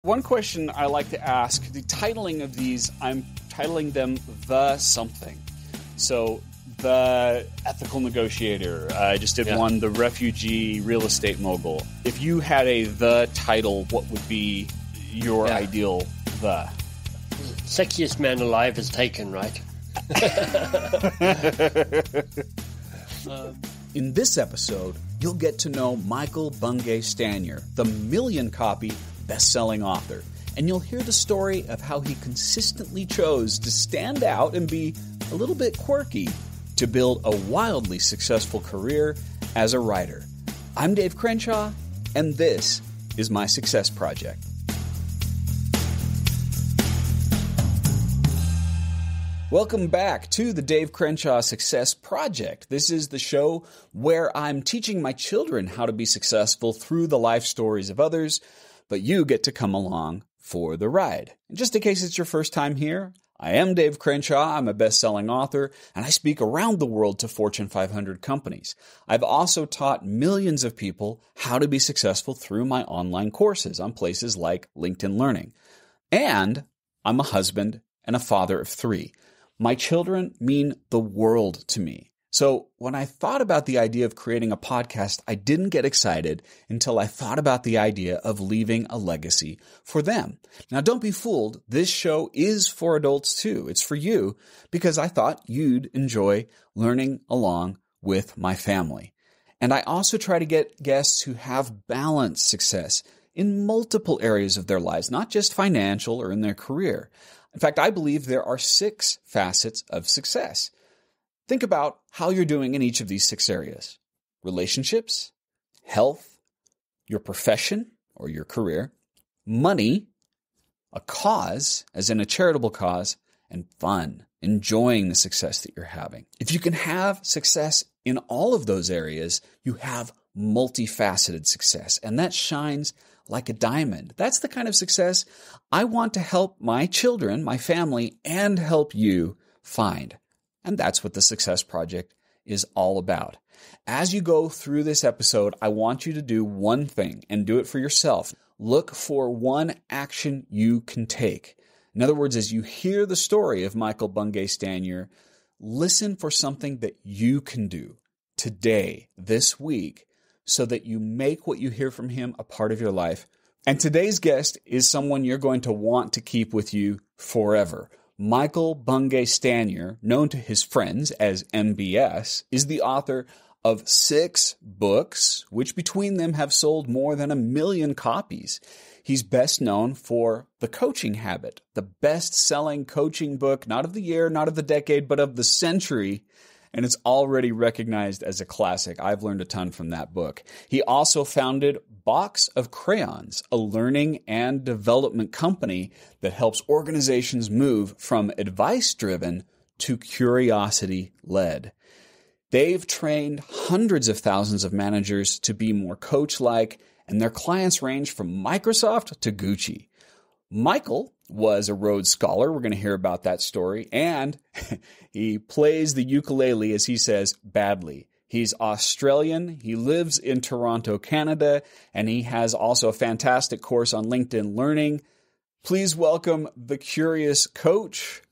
One question I like to ask, the titling of these, I'm titling them The Something. So, The Ethical Negotiator. I just did one, The Refugee Real Estate Mogul. If you had a The title, what would be your ideal The? Sexiest man alive is taken, right? In this episode, you'll get to know Michael Bungay-Stanier, the million-copy best-selling author, and you'll hear the story of how he consistently chose to stand out and be a little bit quirky to build a wildly successful career as a writer. I'm Dave Crenshaw, and this is my Success Project. Welcome back to the Dave Crenshaw Success Project. This is the show where I'm teaching my children how to be successful through the life stories of others, but you get to come along for the ride. And just in case it's your first time here, I am Dave Crenshaw. I'm a best-selling author, and I speak around the world to Fortune 500 companies. I've also taught millions of people how to be successful through my online courses on places like LinkedIn Learning. And I'm a husband and a father of 3. My children mean the world to me. So when I thought about the idea of creating a podcast, I didn't get excited until I thought about the idea of leaving a legacy for them. Now, don't be fooled. This show is for adults too. It's for you because I thought you'd enjoy learning along with my family. And I also try to get guests who have balanced success in multiple areas of their lives, not just financial or in their career. In fact, I believe there are 6 facets of success. Think about how you're doing in each of these 6 areas: relationships, health, your profession or your career, money, a cause, as in a charitable cause, and fun, enjoying the success that you're having. If you can have success in all of those areas, you have multifaceted success, and that shines like a diamond. That's the kind of success I want to help my children, my family, and help you find. And that's what the Success Project is all about. As you go through this episode, I want you to do one thing and do it for yourself. Look for one action you can take. In other words, as you hear the story of Michael Bungay-Stanier, listen for something that you can do today, this week, so that you make what you hear from him a part of your life. And today's guest is someone you're going to want to keep with you forever. Michael Bungay-Stanier, known to his friends as MBS, is the author of 6 books, which between them have sold more than 1 million copies. He's best known for The Coaching Habit, the best-selling coaching book, not of the year, not of the decade, but of the century. And it's already recognized as a classic. I've learned a ton from that book. He also founded Box of Crayons, a learning and development company that helps organizations move from advice-driven to curiosity-led. They've trained hundreds of thousands of managers to be more coach-like, and their clients range from Microsoft to Gucci. Michael was a Rhodes Scholar. We're going to hear about that story. And he plays the ukulele, as he says, badly. He's Australian. He lives in Toronto, Canada. And he has also a fantastic course on LinkedIn Learning. Please welcome the curious coach,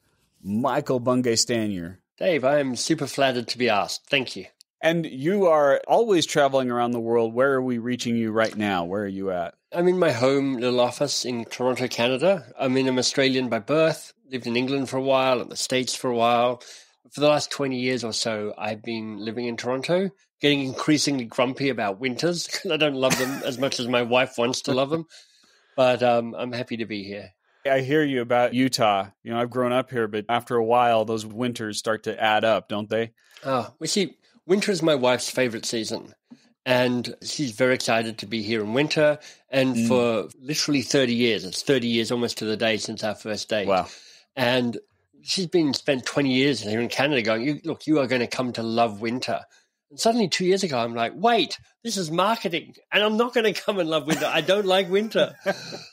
Michael Bungay-Stanier. Dave, I'm super flattered to be asked. Thank you. And you are always traveling around the world. Where are we reaching you right now? Where are you at? I'm in my home little office in Toronto, Canada. I'm Australian by birth, lived in England for a while, in the States for a while. For the last 20 years or so, I've been living in Toronto, getting increasingly grumpy about winters because I don't love them as much as my wife wants to love them. But I'm happy to be here. I hear you about Utah. You know, I've grown up here, but after a while, those winters start to add up, don't they? Oh, we see. Winter is my wife's favorite season, and she's very excited to be here in winter. And for literally 30 years, it's 30 years almost to the day since our first date. Wow. And she's spent 20 years here in Canada going, you are going to come to love winter. And suddenly 2 years ago, I'm like, wait, this is marketing, and I'm not going to come and love winter. I don't like winter.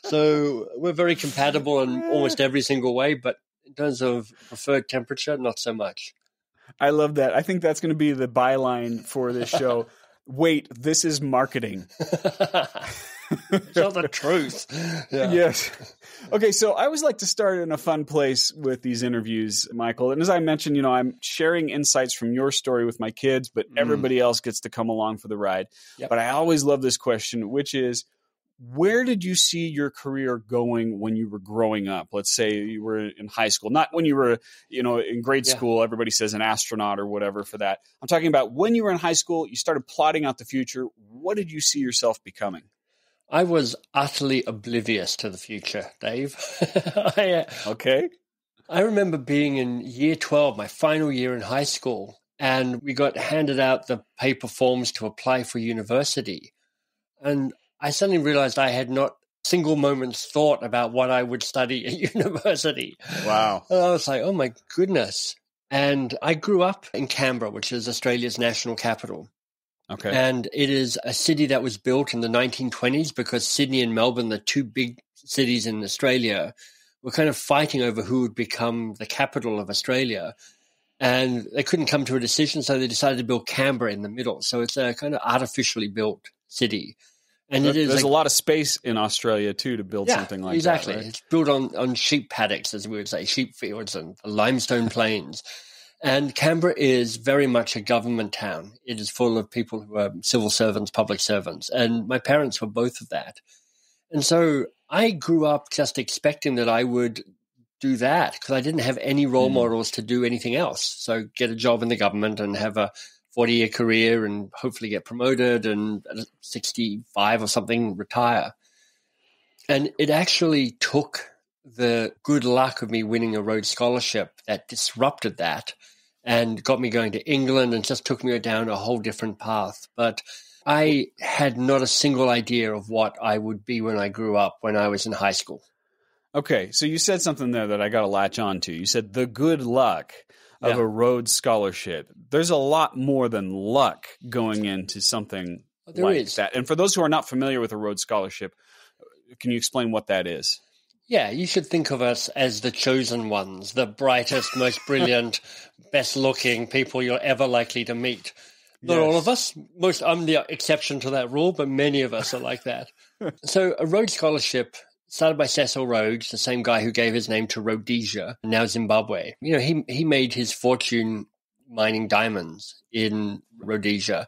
So we're very compatible in almost every single way, but in terms of preferred temperature, not so much. I love that. I think that's going to be the byline for this show. Wait, this is marketing. It's not the truth. Yeah. Yes. Okay, so I always like to start in a fun place with these interviews, Michael. And as I mentioned, I'm sharing insights from your story with my kids, but everybody else gets to come along for the ride. Yep. But I always love this question, which is, where did you see your career going when you were growing up? Let's say you were in high school, not when you were, in grade school. Everybody says an astronaut or whatever for that. I'm talking about when you were in high school, you started plotting out the future. What did you see yourself becoming? I was utterly oblivious to the future, Dave. Okay. I remember being in year 12, my final year in high school, and we got handed out the paper forms to apply for university. And I suddenly realized I had not a single moment's thought about what I would study at university. Wow. And I was like, oh my goodness. And I grew up in Canberra, which is Australia's national capital. Okay. And it is a city that was built in the 1920s because Sydney and Melbourne, the two big cities in Australia, were kind of fighting over who would become the capital of Australia. And they couldn't come to a decision, so they decided to build Canberra in the middle. So it's a kind of artificially built city. And there's a lot of space in Australia, too, to build something like exactly. that. Right? It's built on sheep paddocks, as we would say, sheep fields and limestone plains. And Canberra is very much a government town. It is full of people who are civil servants, public servants. And my parents were both of that. And so I grew up just expecting that I would do that because I didn't have any role models to do anything else. So get a job in the government and have a 40-year career and hopefully get promoted and at 65 or something retire. And it actually took the good luck of me winning a Rhodes Scholarship that disrupted that and got me going to England and just took me down a whole different path. But I had not a single idea of what I would be when I grew up, when I was in high school. Okay, so you said something there that I got to latch on to. You said the good luck of a Rhodes Scholarship. There's a lot more than luck going into something that. And for those who are not familiar with a Rhodes Scholarship, can you explain what that is? Yeah, you should think of us as the chosen ones, the brightest, most brilliant, best-looking people you're ever likely to meet. Not all of us. I'm the exception to that rule, but many of us are like that. So a Rhodes Scholarship started by Cecil Rhodes, the same guy who gave his name to Rhodesia, now Zimbabwe. He made his fortune mining diamonds in Rhodesia,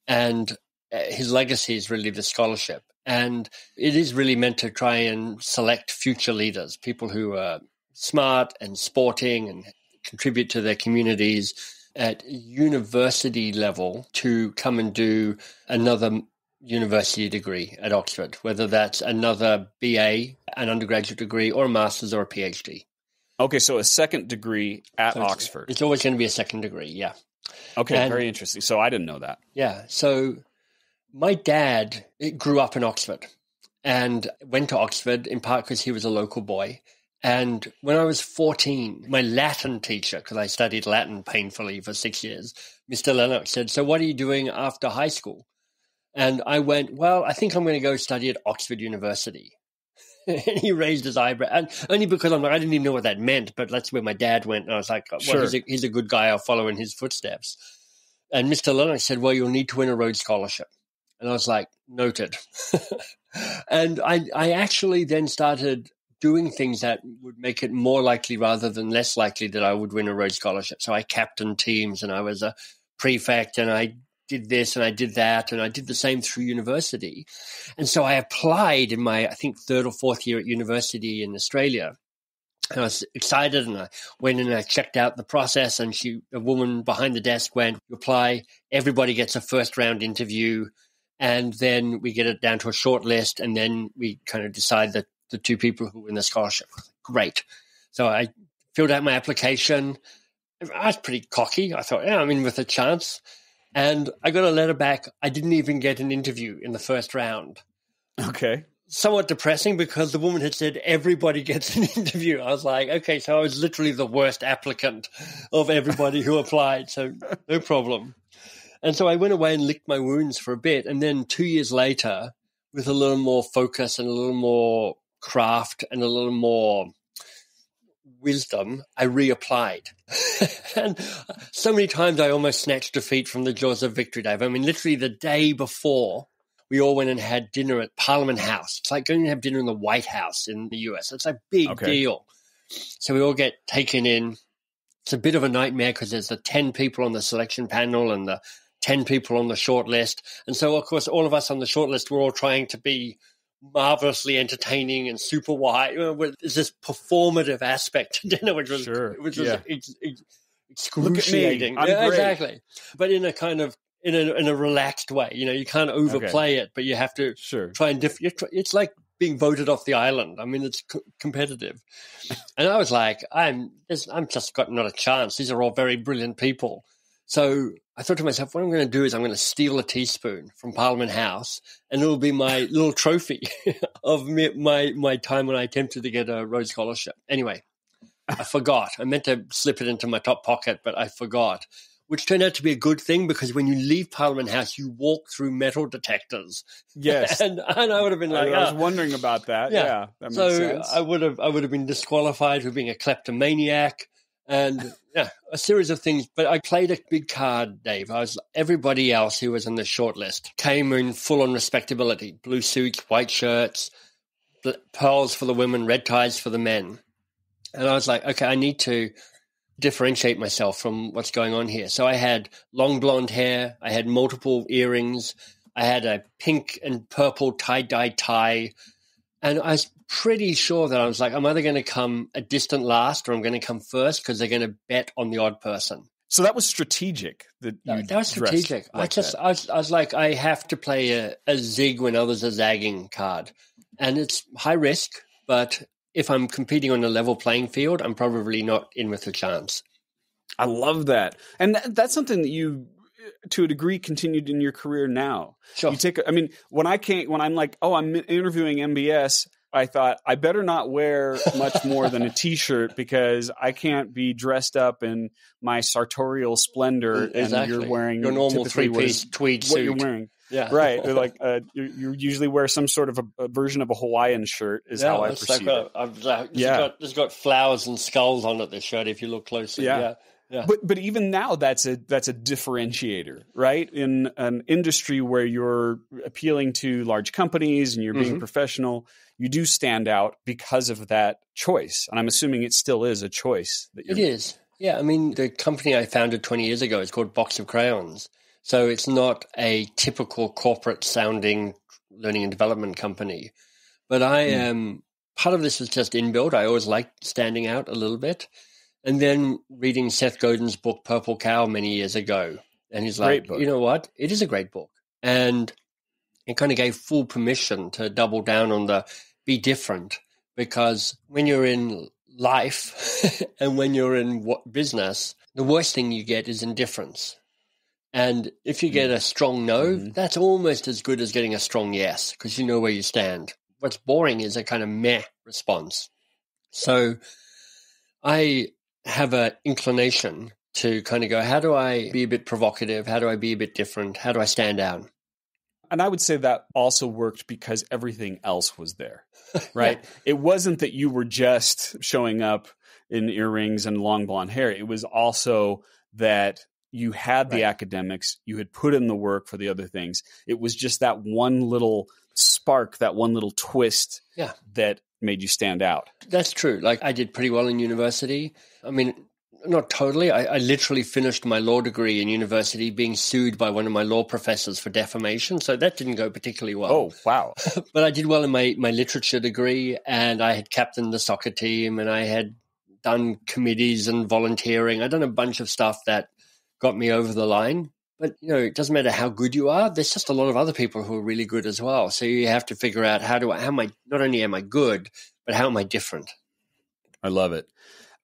and his legacy is really the scholarship. And it is really meant to try and select future leaders, people who are smart and sporting and contribute to their communities at university level to come and do another university degree at Oxford, whether that's another BA, an undergraduate degree, or a master's or a PhD. Okay, so a second degree at Oxford. It's always going to be a second degree, yeah. Okay, very interesting. So I didn't know that. Yeah, so my dad grew up in Oxford and went to Oxford in part because he was a local boy. And when I was 14, my Latin teacher, because I studied Latin painfully for 6 years, Mr. Lennox said, "So what are you doing after high school?" And I went, "Well, I think I'm going to go study at Oxford University." And he raised his eyebrow, and only because I didn't even know what that meant, but that's where my dad went. And I was like, well, sure. he's a good guy. I'll follow in his footsteps. And Mr. Lennox said, "Well, you'll need to win a Rhodes Scholarship." And I was like, noted. And I actually then started doing things that would make it more likely rather than less likely that I would win a Rhodes Scholarship. So I captained teams and I was a prefect and I did this and I did that and I did the same through university. And so I applied in my, I think, third or fourth year at university in Australia. And I was excited and I went in and I checked out the process and a woman behind the desk went, "You apply, everybody gets a first round interview and then we get it down to a short list and then we kind of decide that the two people who win the scholarship." Great. So I filled out my application. I was pretty cocky. I thought, I'm in with a chance. And I got a letter back. I didn't even get an interview in the first round. Okay. Somewhat depressing because the woman had said everybody gets an interview. I was like, okay, so I was literally the worst applicant of everybody who applied. So no problem. And so I went away and licked my wounds for a bit. And then 2 years later, with a little more focus and a little more craft and a little more wisdom, I reapplied. And so many times I almost snatched defeat from the jaws of victory, Dave. I mean, literally the day before we all went and had dinner at Parliament House. It's like going to have dinner in the White House in the US. It's a big deal. So we all get taken in. It's a bit of a nightmare because there's the 10 people on the selection panel and the 10 people on the short list. And so, of course, all of us on the short list, we're all trying to be marvelously entertaining and super wide. There's this performative aspect to dinner, which was excruciating. Look at me. I'm great. Exactly. But in a kind of in a relaxed way. You can't overplay it, but you have to try and it's like being voted off the island. I mean, it's competitive. And I was like, I'm just got not a chance. These are all very brilliant people. So I thought to myself, what I'm going to do is I'm going to steal a teaspoon from Parliament House, and it'll be my little trophy of my time when I attempted to get a Rhodes Scholarship. Anyway, I forgot. I meant to slip it into my top pocket, but I forgot, which turned out to be a good thing because when you leave Parliament House, you walk through metal detectors. Yes. and I would have been like, I was wondering about that. Yeah, that makes sense. I would have been disqualified for being a kleptomaniac. And a series of things. But I played a big card, Dave. Everybody else who was on the short list came in full on respectability. Blue suits, white shirts, pearls for the women, red ties for the men. And I was like, okay, I need to differentiate myself from what's going on here. So I had long blonde hair. I had multiple earrings. I had a pink and purple tie-dye tie. And I was pretty sure that I was like, I'm either going to come a distant last or I'm going to come first because they're going to bet on the odd person. So that was strategic. That was strategic. I was like, I have to play a zig when others are zagging card. And it's high risk, but if I'm competing on a level playing field, I'm probably not in with a chance. I love that. And that's something that you, to a degree, continued in your career now. Sure. When I'm like, I'm interviewing MBS, I thought I better not wear much more than a T-shirt because I can't be dressed up in my sartorial splendor. Exactly. And you're wearing your normal three-piece tweed suit. What you're wearing. Yeah. Right. They're like, you usually wear some sort of a version of a Hawaiian shirt is how I perceive it. It's got flowers and skulls on it, this shirt, if you look closely. Yeah. But even now, that's a differentiator, right? In an industry where you're appealing to large companies and you're being professional, you do stand out because of that choice. And I'm assuming it still is a choice. It is. Yeah. I mean, the company I founded 20 years ago is called Box of Crayons. So it's not a typical corporate sounding learning and development company. But I am part of this is just inbuilt. I always liked standing out a little bit. And then reading Seth Godin's book, Purple Cow, many years ago. And he's like, you know what? It is a great book. And it kind of gave full permission to double down on the be different. Because when you're in life and when you're in business, the worst thing you get is indifference. And if you get a strong no, that's almost as good as getting a strong yes because you know where you stand. What's boring is a kind of meh response. So I have an inclination to kind of go, how do I be a bit provocative? How do I be a bit different? How do I stand out? And I would say that also worked because everything else was there, right? It wasn't that you were just showing up in earrings and long blonde hair. It was also that you had the academics, you had put in the work for the other things. It was just that one little spark, that one little twist that made you stand out. That's true. Like I did pretty well in university. I mean, not totally. I literally finished my law degree in university being sued by one of my law professors for defamation. So that didn't go particularly well. Oh, wow. But I did well in my literature degree, and I had captained the soccer team, and I had done committees and volunteering. I'd done a bunch of stuff that got me over the line. But, it doesn't matter how good you are. There's just a lot of other people who are really good as well. So you have to figure out not only am I good, but how am I different? I love it.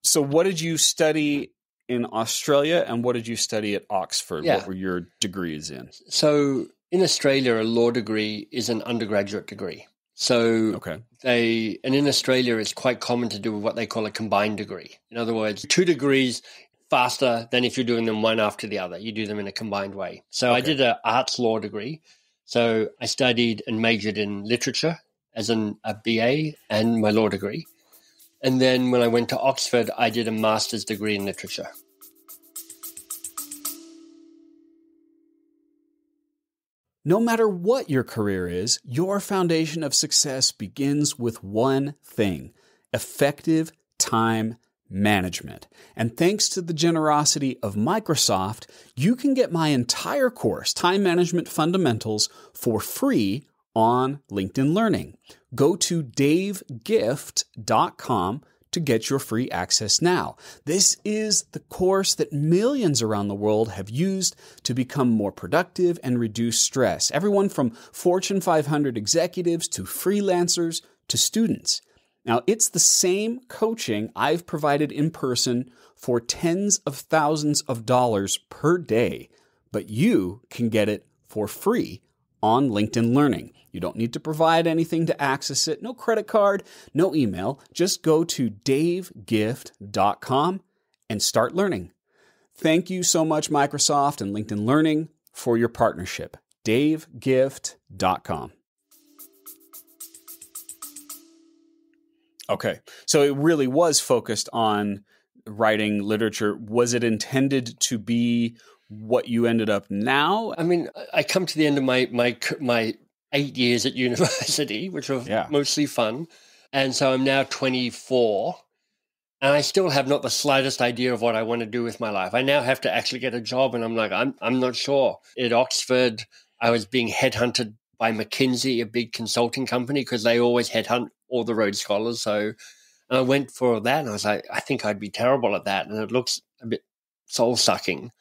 So what did you study in Australia and what did you study at Oxford? Yeah. What were your degrees in? So in Australia, a law degree is an undergraduate degree. So and in Australia, it's quite common to do what they call a combined degree. In other words, 2 degrees faster than if you're doing them one after the other. You do them in a combined way. So I did an arts law degree. So I studied and majored in literature as a BA and my law degree. And then when I went to Oxford, I did a master's degree in literature. No matter what your career is, your foundation of success begins with one thing: effective time management. And thanks to the generosity of Microsoft, you can get my entire course, Time Management Fundamentals, for free on LinkedIn Learning. Go to davegift.com to get your free access now. This is the course that millions around the world have used to become more productive and reduce stress. Everyone from Fortune 500 executives to freelancers to students. Now, it's the same coaching I've provided in person for tens of thousands of dollars per day, but you can get it for free on LinkedIn Learning. You don't need to provide anything to access it. No credit card, no email. Just go to davegift.com and start learning. Thank you so much, Microsoft and LinkedIn Learning, for your partnership. davegift.com. Okay, so it really was focused on writing literature. Was it intended to be what you ended up now? I mean, I come to the end of my 8 years at university, which were mostly fun. And so I'm now 24, and I still have not the slightest idea of what I want to do with my life. I now have to actually get a job, and I'm like, I'm not sure. At Oxford, I was being headhunted by McKinsey, a big consulting company, because they always headhunt all the Rhodes scholars. So I went for that, and I was like, I think I'd be terrible at that, and it looks a bit soul-sucking.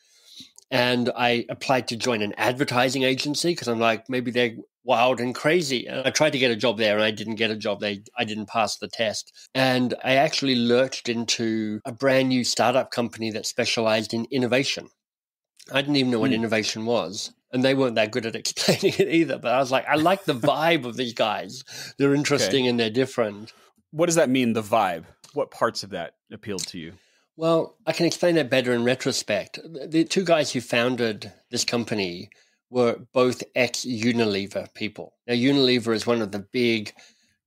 And I applied to join an advertising agency because I'm like, maybe they're wild and crazy. And I tried to get a job there, and I didn't get a job. I didn't pass the test. And I actually lurched into a brand new startup company that specialized in innovation. I didn't even know what innovation was. And they weren't that good at explaining it either. But I was like, I like the vibe of these guys. They're interesting and they're different. What does that mean, the vibe? What parts of that appealed to you? Well, I can explain that better in retrospect. The two guys who founded this company were both ex-Unilever people. Now, Unilever is one of the big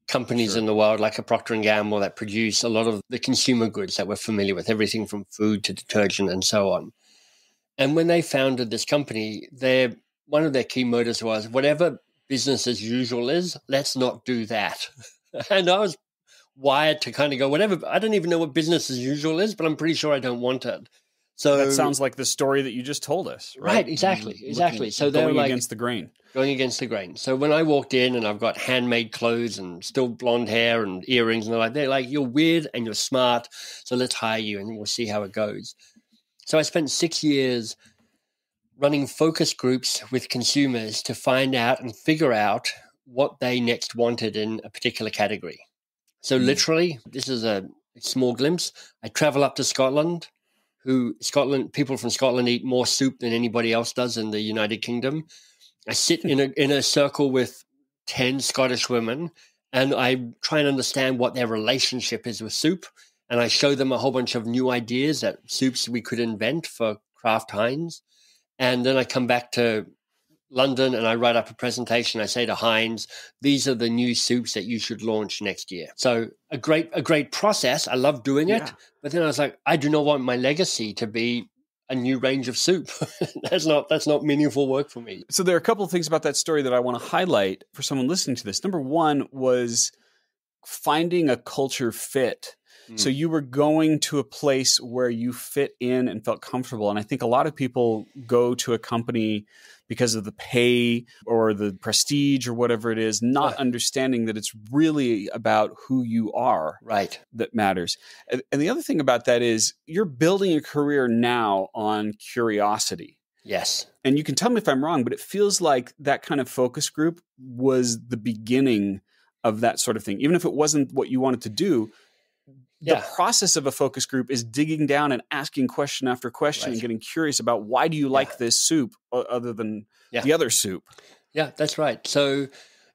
companies in the world, like a Procter & Gamble, that produce a lot of the consumer goods that we're familiar with, everything from food to detergent and so on. And when they founded this company, one of their key motives was, whatever business as usual is, let's not do that. And I was wired to kind of go, whatever. I don't even know what business as usual is, but I'm pretty sure I don't want it. So that sounds like the story that you just told us, right? Right, exactly. So they're going against the grain. Going against the grain. So when I walked in and I've got handmade clothes and still blonde hair and earrings and they're like, you're weird and you're smart, so let's hire you and we'll see how it goes. So I spent 6 years running focus groups with consumers to find out and figure out what they next wanted in a particular category. So literally, this is a small glimpse. I travel up to Scotland. People from Scotland eat more soup than anybody else does in the United Kingdom. I sit in a circle with 10 Scottish women, and I try and understand what their relationship is with soup. And I show them a whole bunch of new ideas that soups we could invent for Kraft Heinz. And then I come back to London and I write up a presentation. I say to Heinz, these are the new soups that you should launch next year. So a great process. I love doing it. But then I was like, I do not want my legacy to be a new range of soup. That's not meaningful work for me. So there are a couple of things about that story that I want to highlight for someone listening to this. Number one was finding a culture fit. So you were going to a place where you fit in and felt comfortable. And I think a lot of people go to a company because of the pay or the prestige or whatever it is, not understanding that it's really about who you are that matters. And the other thing about that is you're building a career now on curiosity. Yes. And you can tell me if I'm wrong, but it feels like that kind of focus group was the beginning of that sort of thing. Even if it wasn't what you wanted to do, the process of a focus group is digging down and asking question after question and getting curious about why do you like this soup other than the other soup? Yeah, that's right. So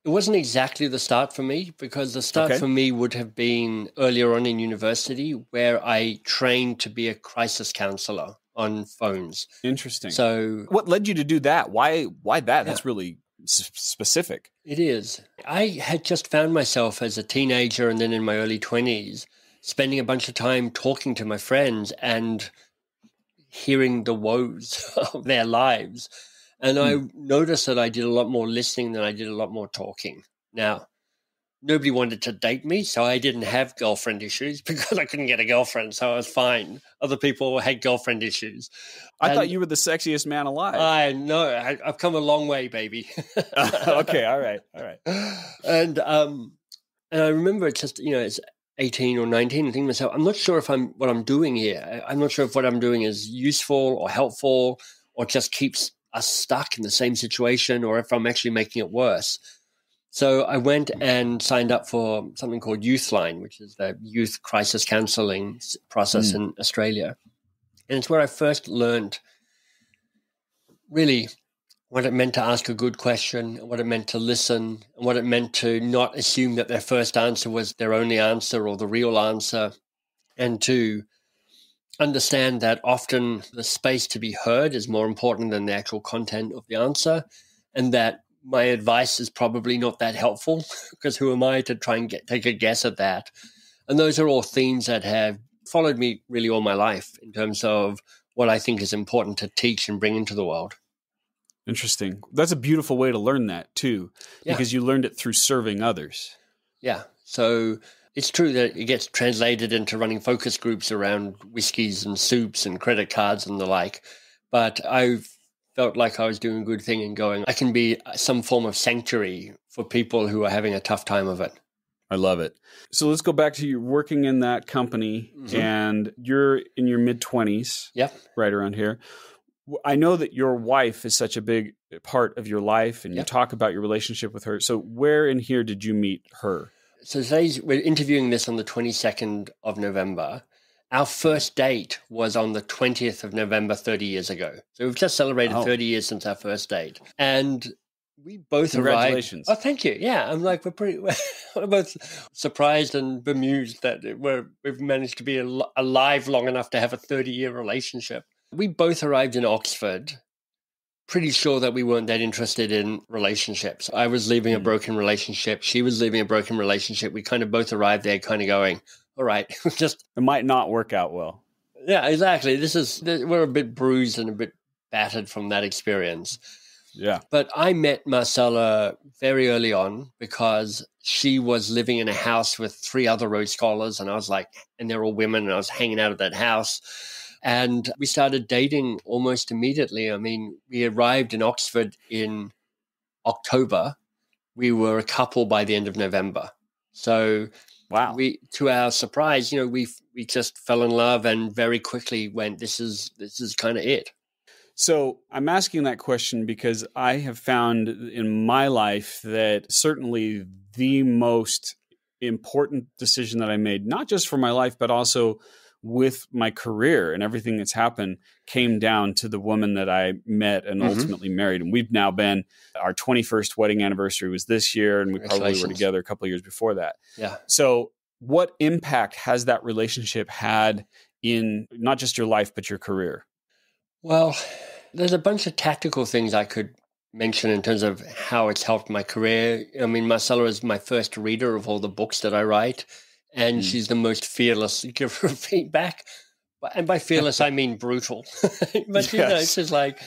it wasn't exactly the start for me because the start for me would have been earlier on in university where I trained to be a crisis counselor on phones. Interesting. So what led you to do that? Why that? That's really specific. It is. I had just found myself as a teenager and then in my early 20s spending a bunch of time talking to my friends and hearing the woes of their lives. And I noticed that I did a lot more listening than I did a lot more talking. Now, nobody wanted to date me, so I didn't have girlfriend issues because I couldn't get a girlfriend, so I was fine. Other people had girlfriend issues. I thought you were the sexiest man alive. I know. I've come a long way, baby. Okay, all right. And I remember just, it's 18 or 19 and thinking to myself, I'm not sure if what I'm doing here. I'm not sure if what I'm doing is useful or helpful or just keeps us stuck in the same situation or if I'm actually making it worse. So I went and signed up for something called Youthline, which is the youth crisis counselling process in Australia. And it's where I first learned really what it meant to ask a good question, what it meant to listen, and what it meant to not assume that their first answer was their only answer or the real answer, and to understand that often the space to be heard is more important than the actual content of the answer, and that my advice is probably not that helpful because who am I to try and take a guess at that? And those are all themes that have followed me really all my life in terms of what I think is important to teach and bring into the world. Interesting. That's a beautiful way to learn that too, because you learned it through serving others. Yeah. So it's true that it gets translated into running focus groups around whiskeys and soups and credit cards and the like. But I've felt like I was doing a good thing and going, I can be some form of sanctuary for people who are having a tough time of it. I love it. So let's go back to you working in that company and you're in your mid-20s, right around here. I know that your wife is such a big part of your life and you talk about your relationship with her. So where in here did you meet her? So we're interviewing this on the 22nd of November. Our first date was on the 20th of November 30 years ago. So we've just celebrated 30 years since our first date. And we both Congratulations. arrived. Oh, thank you. Yeah, I'm like, we're both surprised and bemused that we've managed to be alive long enough to have a 30-year relationship. We both arrived in Oxford, pretty sure that we weren't that interested in relationships. I was leaving a broken relationship. She was leaving a broken relationship. We kind of both arrived there kind of going, all right, it might not work out well. Yeah, exactly. We're a bit bruised and a bit battered from that experience. Yeah. But I met Marcella very early on because she was living in a house with 3 other Rhodes scholars. And I was like, and they're all women. And I was hanging out at that house. And we started dating almost immediately. I mean, we arrived in Oxford in October. We were a couple by the end of November. So wow. To our surprise, we just fell in love and very quickly went, this is kind of it. So I'm asking that question because I have found in my life that certainly the most important decision that I made, not just for my life, but also with my career and everything that's happened, came down to the woman that I met and ultimately married. And we've now been, our 21st wedding anniversary was this year, and we probably were together a couple of years before that. Yeah. So what impact has that relationship had in not just your life, but your career? Well, there's a bunch of tactical things I could mention in terms of how it's helped my career. I mean, Marcella is my first reader of all the books that I write, and she's the most fearless giver of feedback. And by fearless, I mean brutal. But, she's like,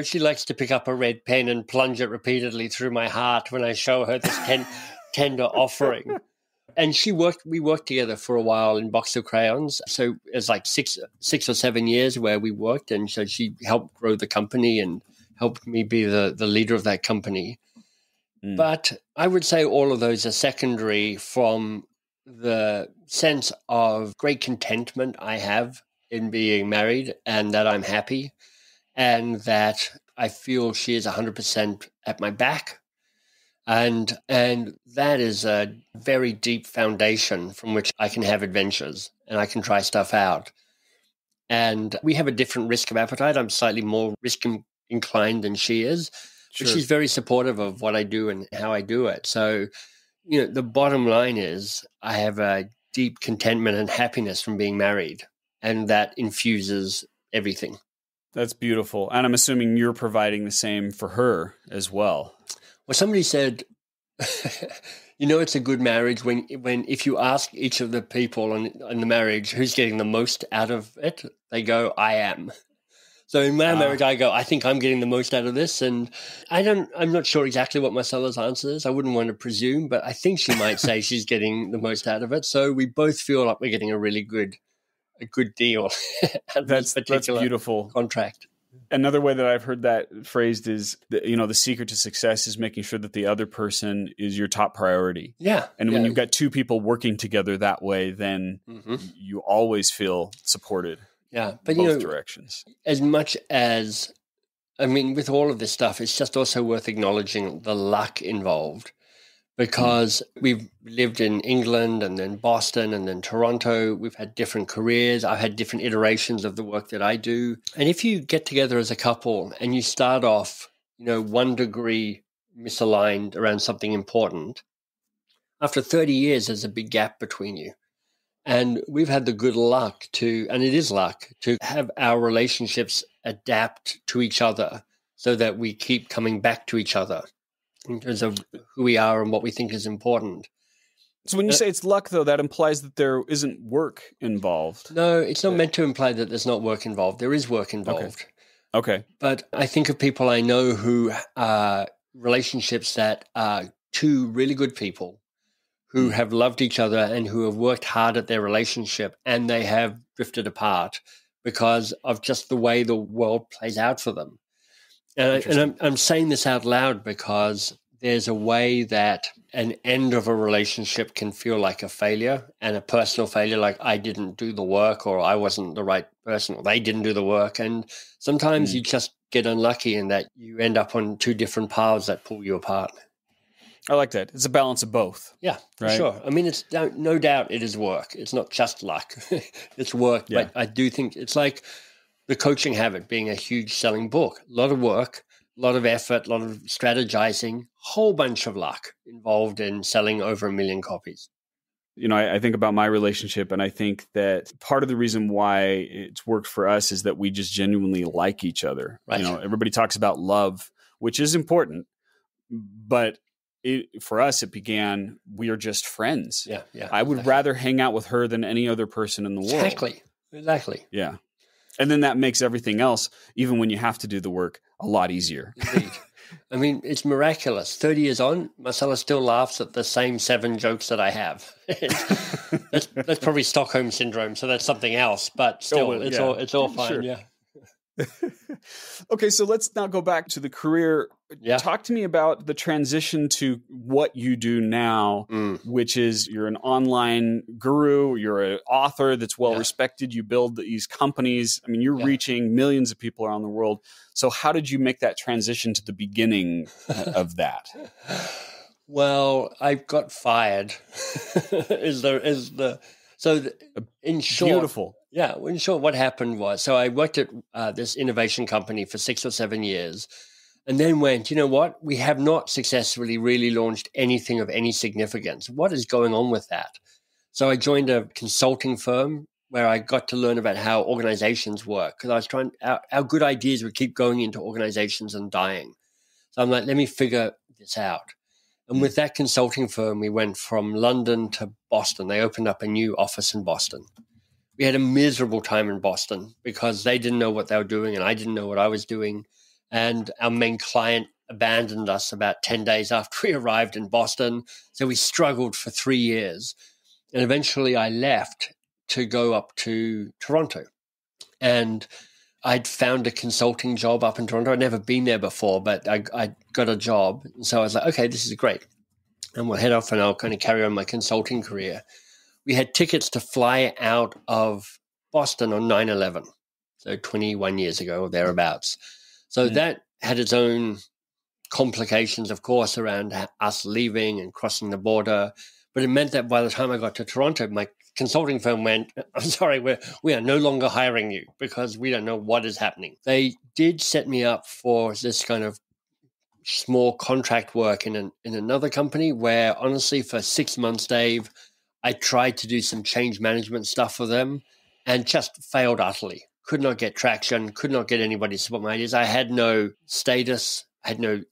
she likes to pick up a red pen and plunge it repeatedly through my heart when I show her this tender offering. And we worked together for a while in Boxer Crayons. So it's like six or 7 years where we worked. And so she helped grow the company and helped me be the leader of that company. But I would say all of those are secondary from the sense of great contentment I have in being married and that I'm happy and that I feel she is 100% at my back. And that is a very deep foundation from which I can have adventures and I can try stuff out. And we have a different risk of appetite. I'm slightly more risk inclined than she is. Sure. But she's very supportive of what I do and how I do it. So, the bottom line is I have a deep contentment and happiness from being married, and that infuses everything. That's beautiful. And I'm assuming you're providing the same for her as well. Well, somebody said, it's a good marriage when if you ask each of the people in the marriage who's getting the most out of it, they go, I am. So in my marriage, I go, I think I'm getting the most out of this. And I'm not sure exactly what my seller's answer is. I wouldn't want to presume, but I think she might say she's getting the most out of it. So we both feel like we're getting a really good deal out of this particular beautiful contract. Another way that I've heard that phrased is, the secret to success is making sure that the other person is your top priority. Yeah. And when you've got two people working together that way, then you always feel supported. Yeah. But both directions. As much as, with all of this stuff, it's just also worth acknowledging the luck involved, because we've lived in England and then Boston and then Toronto. We've had different careers. I've had different iterations of the work that I do. And if you get together as a couple and you start off, 1 degree misaligned around something important, after 30 years, there's a big gap between you. And we've had the good luck and it is luck, to have our relationships adapt to each other so that we keep coming back to each other in terms of who we are and what we think is important. So when you say it's luck, though, that implies that there isn't work involved. No, it's not meant to imply that there's not work involved. There is work involved. Okay. But I think of people I know who are relationships that are two really good people who have loved each other and who have worked hard at their relationship, and they have drifted apart because of just the way the world plays out for them. And I'm saying this out loud because there's a way that an end of a relationship can feel like a failure, and a personal failure, like I didn't do the work, or I wasn't the right person, or they didn't do the work. And sometimes you just get unlucky in that you end up on two different paths that pull you apart. I like that. It's a balance of both. Yeah, right? Sure. It's no doubt it is work. It's not just luck. It's work. Yeah. But I do think it's like The Coaching Habit being a huge selling book. A lot of work, a lot of effort, a lot of strategizing, whole bunch of luck involved in selling over 1 million copies. I think about my relationship, and I think that part of the reason why it's worked for us is that we just genuinely like each other. Right. Everybody talks about love, which is important, but for us, it began, we are just friends. Yeah. I would rather hang out with her than any other person in the world. Exactly. Yeah. And then that makes everything else, even when you have to do the work, a lot easier. Indeed. It's miraculous. 30 years on, Marcella still laughs at the same 7 jokes that I have. That's probably Stockholm Syndrome, so that's something else. But still, it's all fine, sure. Yeah. Okay, so let's now go back to the career. Yeah. Talk to me about the transition to what you do now, which is you're an online guru, you're an author that's well-respected, you build these companies. You're reaching millions of people around the world. So how did you make that transition to the beginning of that? Well, I got fired. In short, beautiful. Yeah, in short, what happened was, so I worked at this innovation company for 6 or 7 years, and then went, you know what? We have not successfully really launched anything of any significance. What is going on with that? So I joined a consulting firm where I got to learn about how organizations work, because I was trying, our good ideas would keep going into organizations and dying. So I'm like, let me figure this out. And with that consulting firm, we went from London to Boston. They opened up a new office in Boston. We had a miserable time in Boston because they didn't know what they were doing and I didn't know what I was doing. And our main client abandoned us about 10 days after we arrived in Boston. So we struggled for 3 years. And eventually I left to go up to Toronto. And I'd found a consulting job up in Toronto. I'd never been there before, but I got a job. And so I was like, okay, this is great. And we'll head off and I'll kind of carry on my consulting career. We had tickets to fly out of Boston on 9/11, so 21 years ago or thereabouts. So that had its own complications, of course, around us leaving and crossing the border. But it meant that by the time I got to Toronto, my consulting firm went, I'm sorry, we are no longer hiring you because we don't know what is happening. They did set me up for this kind of small contract work in another company where, honestly, for 6 months, Dave, I tried to do some change management stuff for them and just failed utterly. Could not get traction, could not get anybody to support my ideas. I had no status, I had no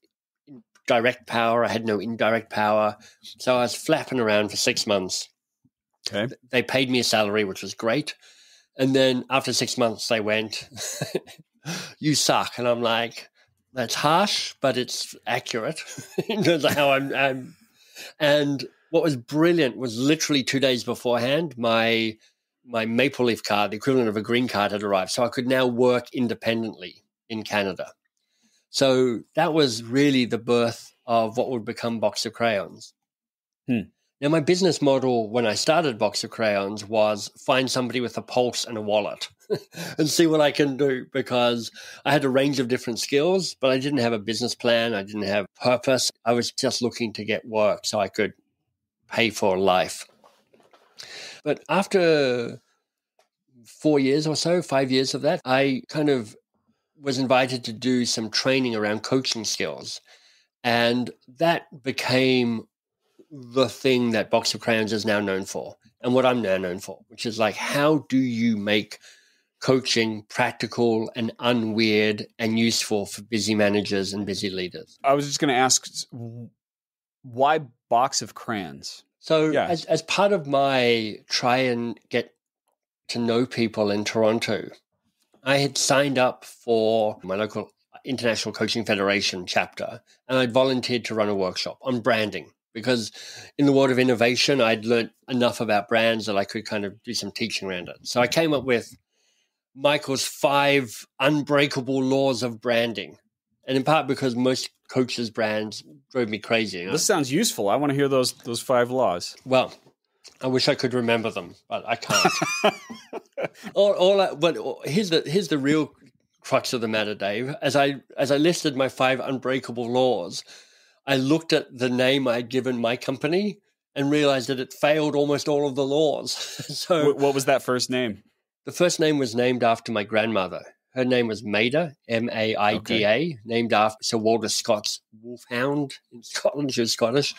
direct power, I had no indirect power. So I was flapping around for 6 months. Okay. They paid me a salary, which was great. And then after 6 months, they went, "You suck." And I'm like, that's harsh, but it's accurate in terms of how I'm. And what was brilliant was literally 2 days beforehand, my Maple Leaf card, the equivalent of a green card, had arrived. So I could now work independently in Canada. So that was really the birth of what would become Box of Crayons. Now, my business model when I started Box of Crayons was find somebody with a pulse and a wallet and see what I can do, because I had a range of different skills, but I didn't have a business plan. I didn't have purpose. I was just looking to get work so I could pay for life. But after 4 years or so, 5 years of that, I kind of was invited to do some training around coaching skills. And that became the thing that Box of Crayons is now known for, and what I'm now known for, which is like, how do you make coaching practical and unweird and useful for busy managers and busy leaders? I was just going to ask, why Box of Crayons? So as part of my try and get to know people in Toronto, I had signed up for my local International Coaching Federation chapter, and I'd volunteered to run a workshop on branding, because in the world of innovation, I'd learned enough about brands that I could kind of do some teaching around it. So I came up with Michael's 5 unbreakable laws of branding. And in part because most coaches' brands drove me crazy. This sounds useful. I want to hear those 5 laws. Well, I wish I could remember them, but I can't. But here's the real crux of the matter, Dave. As I listed my 5 unbreakable laws, I looked at the name I had given my company and realized that it failed almost all of the laws. So, what was that first name? The first name was named after my grandmother. Her name was Maida, M-A-I-D-A, named after Sir Walter Scott's wolfhound in Scotland. She was Scottish.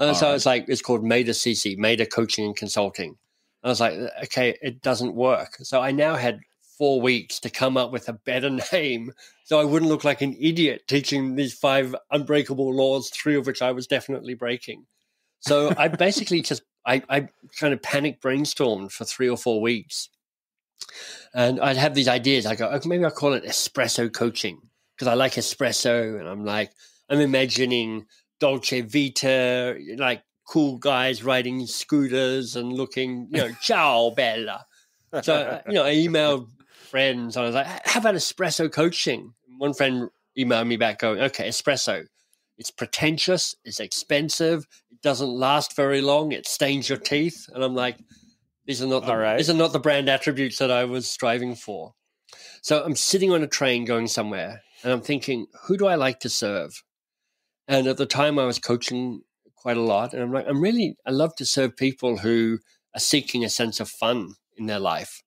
It's called Maida CC, Maida Coaching and Consulting. I was like, okay, it doesn't work. So I now had 4 weeks to come up with a better name so I wouldn't look like an idiot teaching these 5 unbreakable laws, 3 of which I was definitely breaking. So I basically I kind of panic brainstormed for 3 or 4 weeks. And I'd have these ideas. I go, okay, maybe I'll call it espresso coaching, because I like espresso. And I'm imagining Dolce Vita, like cool guys riding scooters and looking, ciao, bella. So, I emailed friends. I was like, how about espresso coaching? One friend emailed me back going, okay, espresso. It's pretentious. It's expensive. It doesn't last very long. It stains your teeth. And I'm like, these are not the brand attributes that I was striving for. So I'm sitting on a train going somewhere, and I'm thinking, who do I like to serve? And at the time I was coaching quite a lot, and I'm like, I love to serve people who are seeking a sense of fun in their life.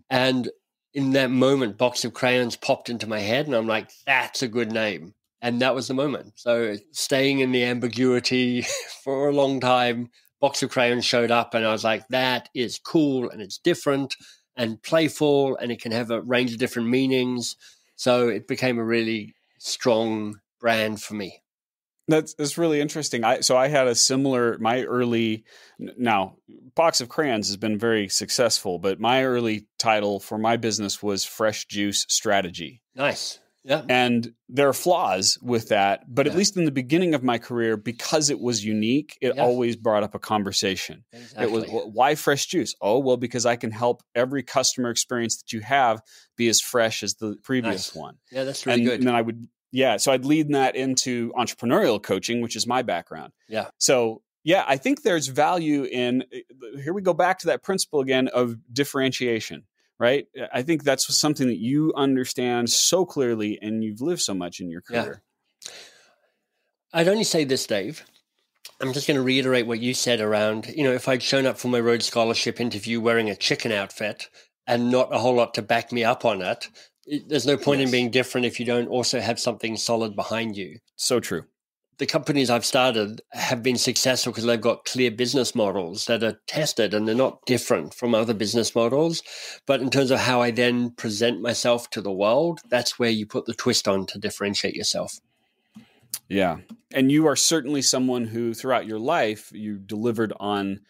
And in that moment, Box of Crayons popped into my head, and I'm like, that's a good name. And that was the moment. So staying in the ambiguity for a long time, Box of Crayons showed up, and I was like, that is cool, and it's different and playful, and it can have a range of different meanings. So it became a really strong brand for me. That's really interesting. I had a similar, now Box of Crayons has been very successful, but my early title for my business was Fresh Juice Strategy. Nice. Yeah. And there are flaws with that, but at least in the beginning of my career, because it was unique, it always brought up a conversation. Exactly. It was, why fresh juice? Oh, well, because I can help every customer experience that you have be as fresh as the previous one. Yeah, that's really good. And then so I'd lead that into entrepreneurial coaching, which is my background. Yeah. So I think there's value in, here we go back to that principle again of differentiation. Right? I think that's something that you understand so clearly, and you've lived so much in your career. Yeah. I'd only say this, Dave. I'm just going to reiterate what you said around, if I'd shown up for my Rhodes Scholarship interview wearing a chicken outfit and not a whole lot to back me up on it, there's no point in being different if you don't also have something solid behind you. So true. The companies I've started have been successful because they've got clear business models that are tested, and they're not different from other business models. But in terms of how I then present myself to the world, that's where you put the twist on to differentiate yourself. Yeah. And you are certainly someone who throughout your life, you delivered on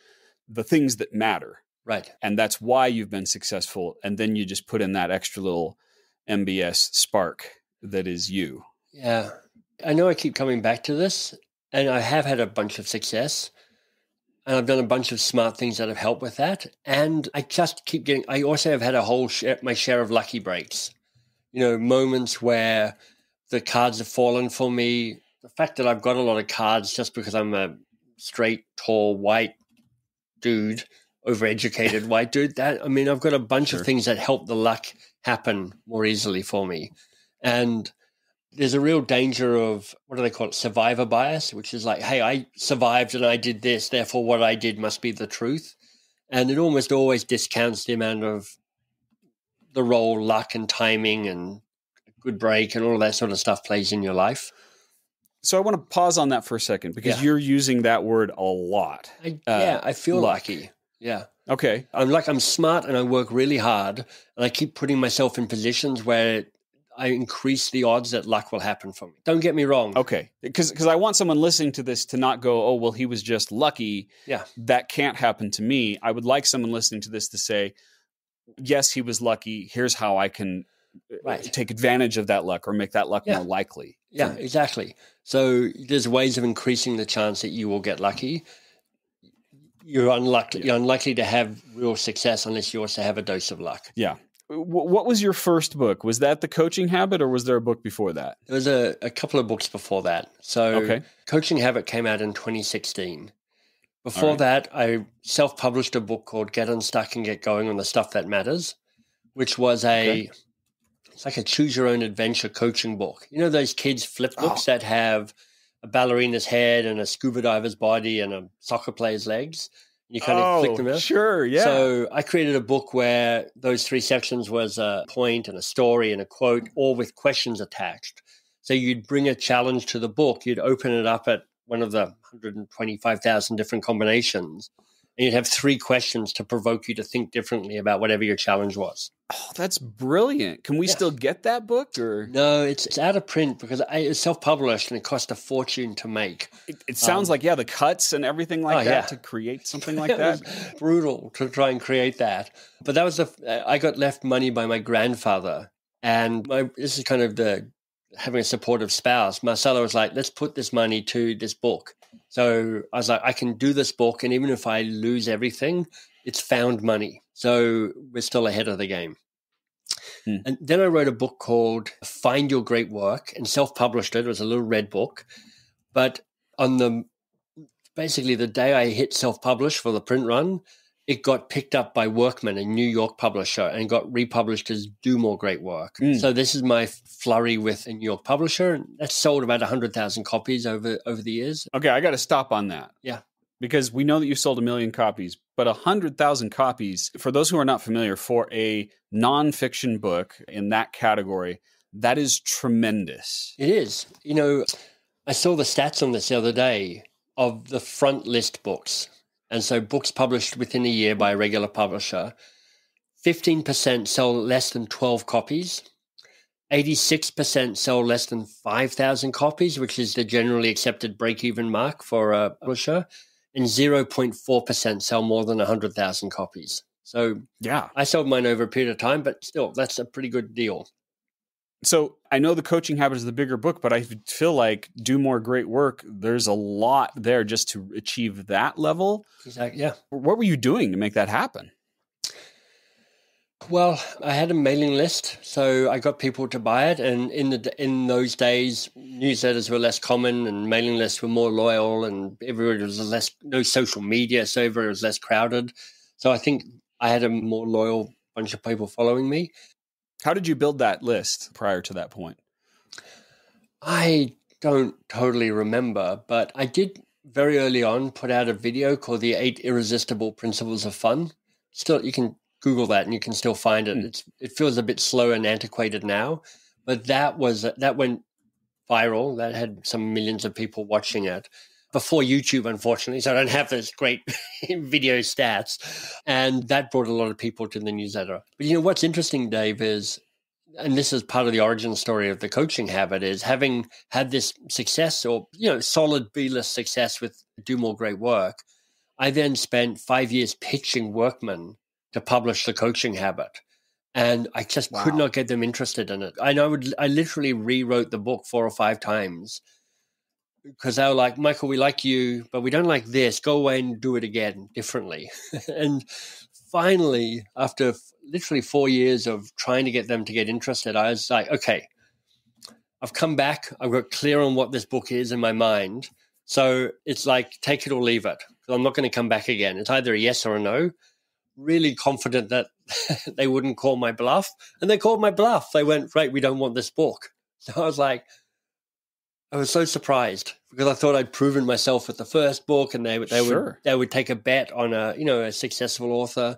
the things that matter, Right. And that's why you've been successful. And then you just put in that extra little MBS spark that is you. Yeah. I know I keep coming back to this, and I have had a bunch of success, and I've done a bunch of smart things that have helped with that. And I just keep getting, I also have had my share of lucky breaks, moments where the cards have fallen for me. The fact that I've got a lot of cards just because I'm a straight, tall, white dude, overeducated white dude, I've got a bunch of things that help the luck happen more easily for me. And there's a real danger of, what do they call it, survivor bias, which is like, hey, I survived and I did this, therefore what I did must be the truth. And it almost always discounts the amount of the role luck and timing and a good break and all that sort of stuff plays in your life. So I want to pause on that for a second because you're using that word a lot. I feel lucky. Yeah. Okay. I'm smart and I work really hard, and I keep putting myself in positions where I increase the odds that luck will happen for me. Don't get me wrong. Okay. Because I want someone listening to this to not go, oh, well, he was just lucky. Yeah. That can't happen to me. I would like someone listening to this to say, yes, he was lucky. Here's how I can take advantage of that luck or make that luck more likely. Yeah, exactly. So there's ways of increasing the chance that you will get lucky. You're unlikely to have real success unless you also have a dose of luck. Yeah. What was your first book? Was that The Coaching Habit, or was there a book before that? There was a couple of books before that. So Coaching Habit came out in 2016. Before that, I self-published a book called Get Unstuck and Get Going on the Stuff That Matters, which was it's like a choose-your-own-adventure coaching book. You know those kids' flip books that have a ballerina's head and a scuba diver's body and a soccer player's legs? You kind of flick them out. Sure, yeah. So I created a book where those three sections was a point and a story and a quote, all with questions attached. So you'd bring a challenge to the book. You'd open it up at one of the 125,000 different combinations, and you'd have three questions to provoke you to think differently about whatever your challenge was. Oh, that's brilliant. Can we still get that book? Or no, it's out of print because it was self-published and it cost a fortune to make. It sounds like, the cuts and everything like that to create something like that. It was brutal to try and create that. But that was I got left money by my grandfather. And this is kind of having a supportive spouse. Marcella was like, let's put this money to this book. So I was like, I can do this book. And even if I lose everything, it's found money. So we're still ahead of the game. And then I wrote a book called Find Your Great Work and self-published it. It was a little red book. But on basically the day I hit self-publish for the print run, it got picked up by Workman, a New York publisher, and got republished as Do More Great Work. So this is my flurry with a New York publisher. And that's sold about 100,000 copies over the years. Okay, I got to stop on that. Yeah. Because we know that you've sold 1 million copies, but 100,000 copies, for those who are not familiar, for a nonfiction book in that category, that is tremendous. It is. I saw the stats on this the other day of the front list books. And so books published within a year by a regular publisher, 15% sell less than 12 copies. 86% sell less than 5,000 copies, which is the generally accepted break-even mark for a publisher. And 0.4% sell more than 100,000 copies. So I sold mine over a period of time, but still, that's a pretty good deal. So I know The Coaching Habit is the bigger book, but I feel like Do More Great Work, there's a lot there just to achieve that level. Exactly. Yeah. What were you doing to make that happen? Well, I had a mailing list, so I got people to buy it. And in those days, newsletters were less common, and mailing lists were more loyal, and everybody was no social media, so everybody was less crowded. So I think I had a more loyal bunch of people following me. How did you build that list prior to that point? I don't totally remember, but I did very early on put out a video called The 8 Irresistible Principles of Fun. Still, you can Google that and you can still find it. It feels a bit slow and antiquated now, but that went viral. That had some millions of people watching it before YouTube, unfortunately. So I don't have those great video stats. And that brought a lot of people to the newsletter. But what's interesting, Dave, is, and this is part of the origin story of The Coaching Habit, is having had this success or, solid B-list success with Do More Great Work, I then spent 5 years pitching workmen to publish The Coaching Habit. And I just could not get them interested in it. I literally rewrote the book 4 or 5 times because they were like, Michael, we like you, but we don't like this. Go away and do it again differently. And finally, after literally 4 years of trying to get them to get interested, I was like, okay, I've come back. I've got clear on what this book is in my mind. So it's like, take it or leave it. I'm not going to come back again. It's either a yes or a no. Really confident that they wouldn't call my bluff. And they called my bluff. They went, right, we don't want this book. So I was like, I was so surprised because I thought I'd proven myself with the first book and they would take a bet on a successful author.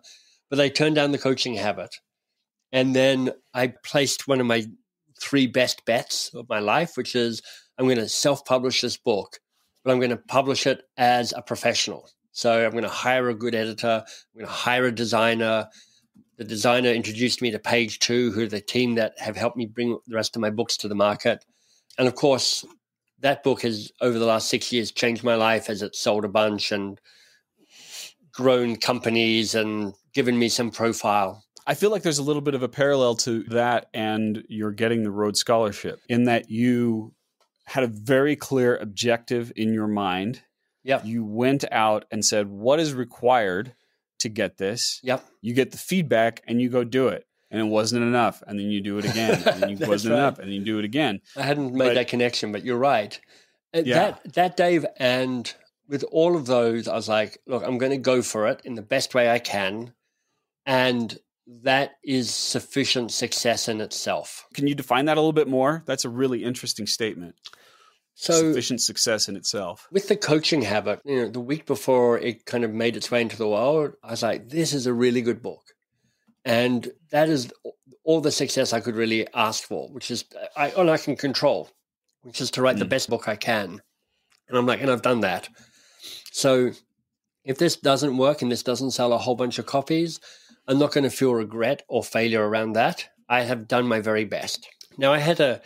But they turned down The Coaching Habit. And then I placed one of my 3 best bets of my life, which is I'm going to self-publish this book, but I'm going to publish it as a professional. So I'm going to hire a good editor. I'm going to hire a designer. The designer introduced me to Page 2, who are the team that have helped me bring the rest of my books to the market. And of course, that book has, over the last 6 years, changed my life as it's sold a bunch and grown companies and given me some profile. I feel like there's a little bit of a parallel to that and you're getting the Rhodes Scholarship in that you had a very clear objective in your mind. Yep. You went out and said, what is required to get this? Yep. You get the feedback and you go do it. And it wasn't enough. And then you do it again. And then it wasn't enough. And you do it again. I hadn't made that connection, but you're right. That Dave, and with all of those, I was like, look, I'm going to go for it in the best way I can. And that is sufficient success in itself. Can you define that a little bit more? That's a really interesting statement. So sufficient success in itself. With The Coaching Habit, the week before it kind of made its way into the world, I was like, this is a really good book. And that is all the success I could really ask for, which is all I can control, which is to write the best book I can. And I'm like, and I've done that. So if this doesn't work and this doesn't sell a whole bunch of copies, I'm not going to feel regret or failure around that. I have done my very best. Now, I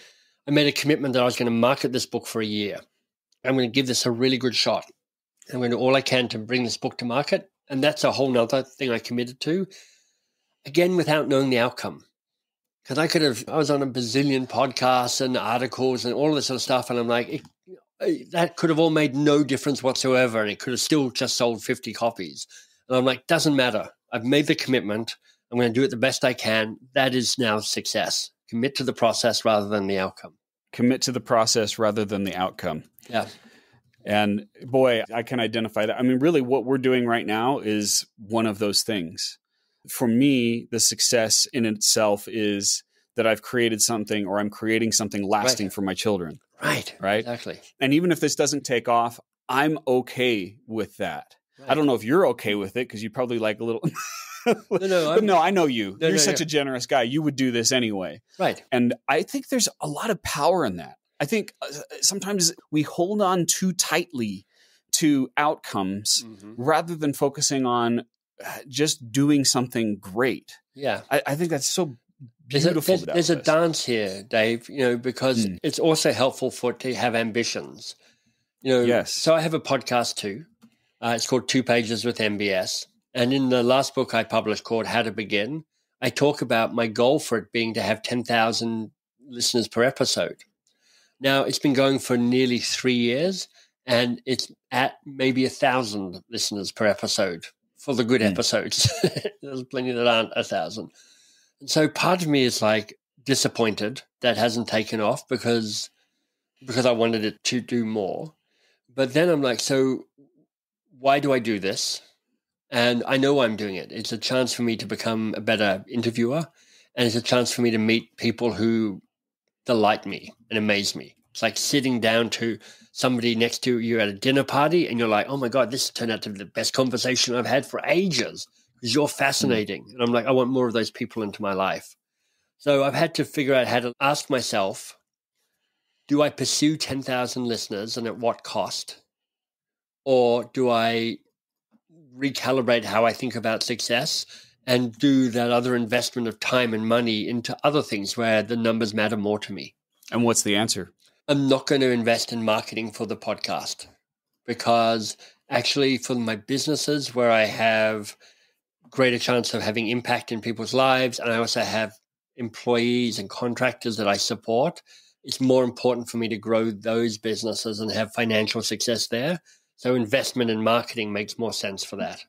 made a commitment that I was going to market this book for a year. I'm going to give this a really good shot. I'm going to do all I can to bring this book to market. And that's a whole nother thing I committed to. Again, without knowing the outcome. Because I was on a bazillion podcasts and articles and all this sort of stuff. And I'm like, that could have all made no difference whatsoever. And it could have still just sold 50 copies. And I'm like, doesn't matter. I've made the commitment. I'm going to do it the best I can. That is now success. Commit to the process rather than the outcome. Commit to the process rather than the outcome. Yeah. And boy, I can identify that. I mean, really what we're doing right now is one of those things. For me, the success in itself is that I've created something or I'm creating something lasting for my children. Right. Exactly. And even if this doesn't take off, I'm okay with that. Right. I don't know if you're okay with it because you probably like a little... No, I know you. You're such a generous guy. You would do this anyway. Right. And I think there's a lot of power in that. I think sometimes we hold on too tightly to outcomes rather than focusing on just doing something great. Yeah. I think that's so beautiful. There's a dance here, Dave, because it's also helpful to have ambitions. Yes. So I have a podcast too. It's called 2 Pages with MBS. And in the last book I published called How to Begin, I talk about my goal for it being to have 10,000 listeners per episode. Now, it's been going for nearly 3 years, and it's at maybe 1,000 listeners per episode for the good episodes. There's plenty that aren't 1,000. And so part of me is like disappointed that hasn't taken off because I wanted it to do more. But then I'm like, so why do I do this? And I know I'm doing it. It's a chance for me to become a better interviewer, and it's a chance for me to meet people who delight me and amaze me. It's like sitting down to somebody next to you at a dinner party, and you're like, oh my God, this turned out to be the best conversation I've had for ages because you're fascinating. And I'm like, I want more of those people into my life. So I've had to figure out how to ask myself, do I pursue 10,000 listeners and at what cost? Or do I recalibrate how I think about success and do that other investment of time and money into other things where the numbers matter more to me? And what's the answer? I'm not going to invest in marketing for the podcast because actually for my businesses where I have greater chance of having impact in people's lives, and I also have employees and contractors that I support, it's more important for me to grow those businesses and have financial success there. So investment in marketing makes more sense for that.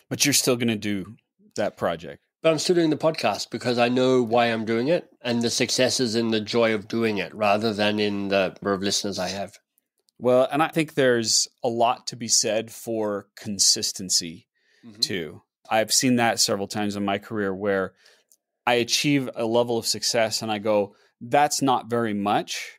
But you're still going to do that project. But I'm still doing the podcast because I know why I'm doing it, and the success is in the joy of doing it rather than in the number of listeners I have. Well, and I think there's a lot to be said for consistency too. I've seen that several times in my career where I achieve a level of success and I go, that's not very much,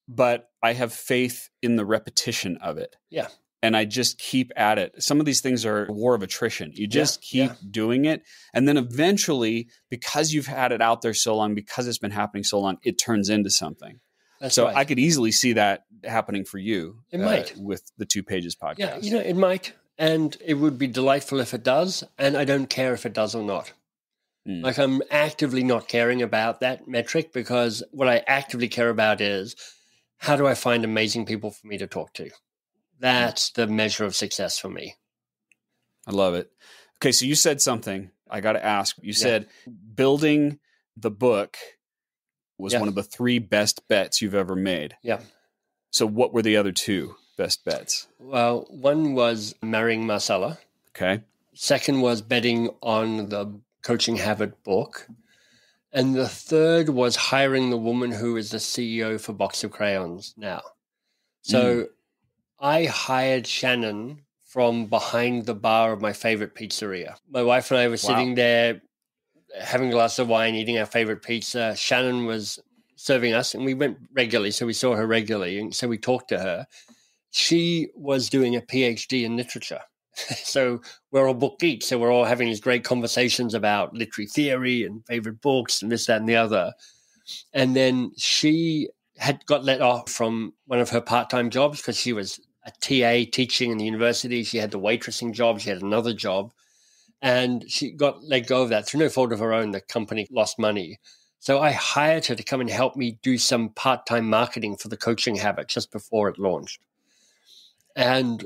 but I have faith in the repetition of it. Yeah. And I just keep at it. Some of these things are a war of attrition. You just keep doing it. And then eventually, because you've had it out there so long, because it's been happening so long, it turns into something. That's right. I could easily see that happening for you. It might. With the 2 Pages podcast. Yeah, it might. And it would be delightful if it does. And I don't care if it does or not. Like I'm actively not caring about that metric because what I actively care about is how do I find amazing people for me to talk to? That's the measure of success for me. I love it. Okay, so you said something I got to ask. You said building the book was one of the 3 best bets you've ever made. Yeah. So what were the other 2 best bets? Well, one was marrying Marcella. Okay. Second was betting on the Coaching Habit book. And the third was hiring the woman who is the CEO for Box of Crayons now. So I hired Shannon from behind the bar of my favorite pizzeria. My wife and I were sitting there having a glass of wine, eating our favorite pizza. Shannon was serving us, and we went regularly, so we saw her regularly, and so we talked to her. She was doing a PhD in literature. So we're all book geeks, so we're all having these great conversations about literary theory and favorite books and this, that, and the other. And then she had got let off from one of her part-time jobs because she was a TA teaching in the university. She had the waitressing job. She had another job. And she got let go of that through no fault of her own. The company lost money. So I hired her to come and help me do some part-time marketing for the Coaching Habit just before it launched. And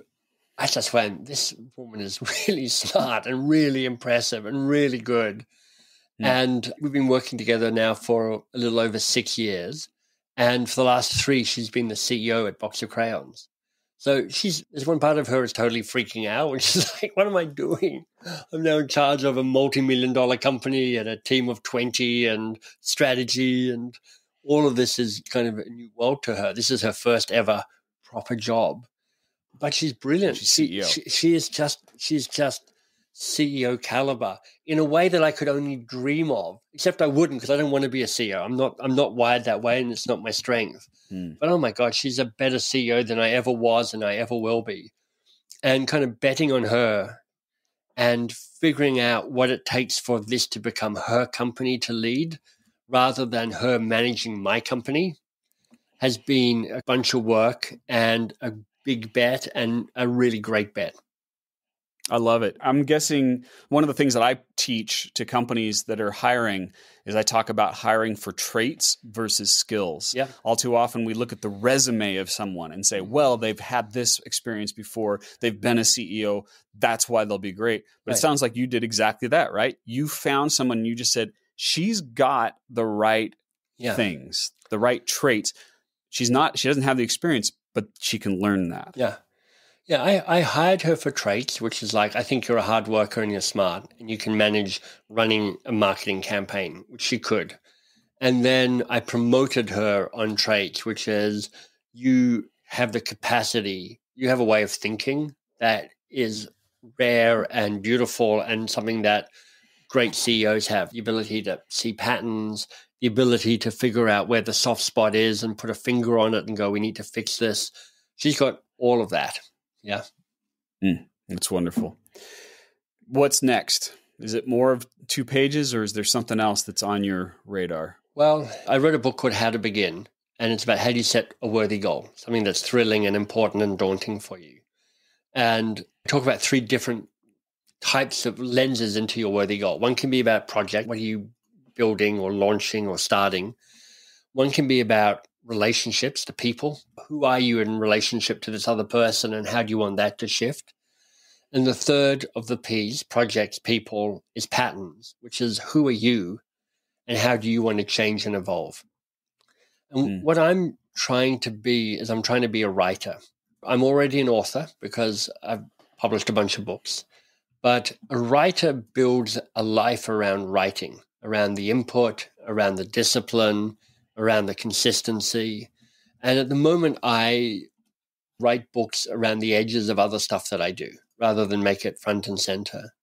I just went, this woman is really smart and really impressive and really good. And we've been working together now for a little over 6 years. And for the last 3, she's been the CEO at Box of Crayons. So there's one part of her is totally freaking out. And she's like, what am I doing? I'm now in charge of a multi-million-dollar company and a team of 20 and strategy. And all of this is kind of a new world to her. This is her first ever proper job. But she's brilliant. She's CEO. She's just CEO caliber in a way that I could only dream of, except I wouldn't because I don't want to be a CEO. I'm not wired that way, and it's not my strength. But oh my God, she's a better CEO than I ever was and I ever will be. And kind of betting on her and figuring out what it takes for this to become her company to lead rather than her managing my company has been a bunch of work and a big bet and a really great bet. I love it. I'm guessing one of the things that I teach to companies that are hiring is I talk about hiring for traits versus skills. Yeah. All too often we look at the resume of someone and say, well, they've had this experience before. They've been a CEO. That's why they'll be great. But It sounds like you did exactly that, right? You found someone and you just said, she's got the right things, the right traits. She doesn't have the experience, but she can learn that. Yeah. Yeah, I hired her for traits, which is like, I think you're a hard worker and you're smart and you can manage running a marketing campaign, which she could. And then I promoted her on traits, which is you have the capacity, you have a way of thinking that is rare and beautiful and something that great CEOs have, the ability to see patterns, the ability to figure out where the soft spot is and put a finger on it and go, we need to fix this. She's got all of that. Yeah. That's wonderful. What's next? Is it more of 2 pages or is there something else that's on your radar? Well, I wrote a book called How to Begin, and it's about how do you set a worthy goal, something that's thrilling and important and daunting for you. And I talk about 3 different types of lenses into your worthy goal. One can be about project. What are you building or launching or starting? One can be about relationships to people. Who are you in relationship to this other person, and how do you want that to shift? And the third of the P's, projects, people, is patterns, which is who are you and how do you want to change and evolve? And what I'm trying to be is I'm trying to be a writer. I'm already an author because I've published a bunch of books, but a writer builds a life around writing, around the input, around the discipline, around the consistency. And at the moment, I write books around the edges of other stuff that I do rather than make it front and center.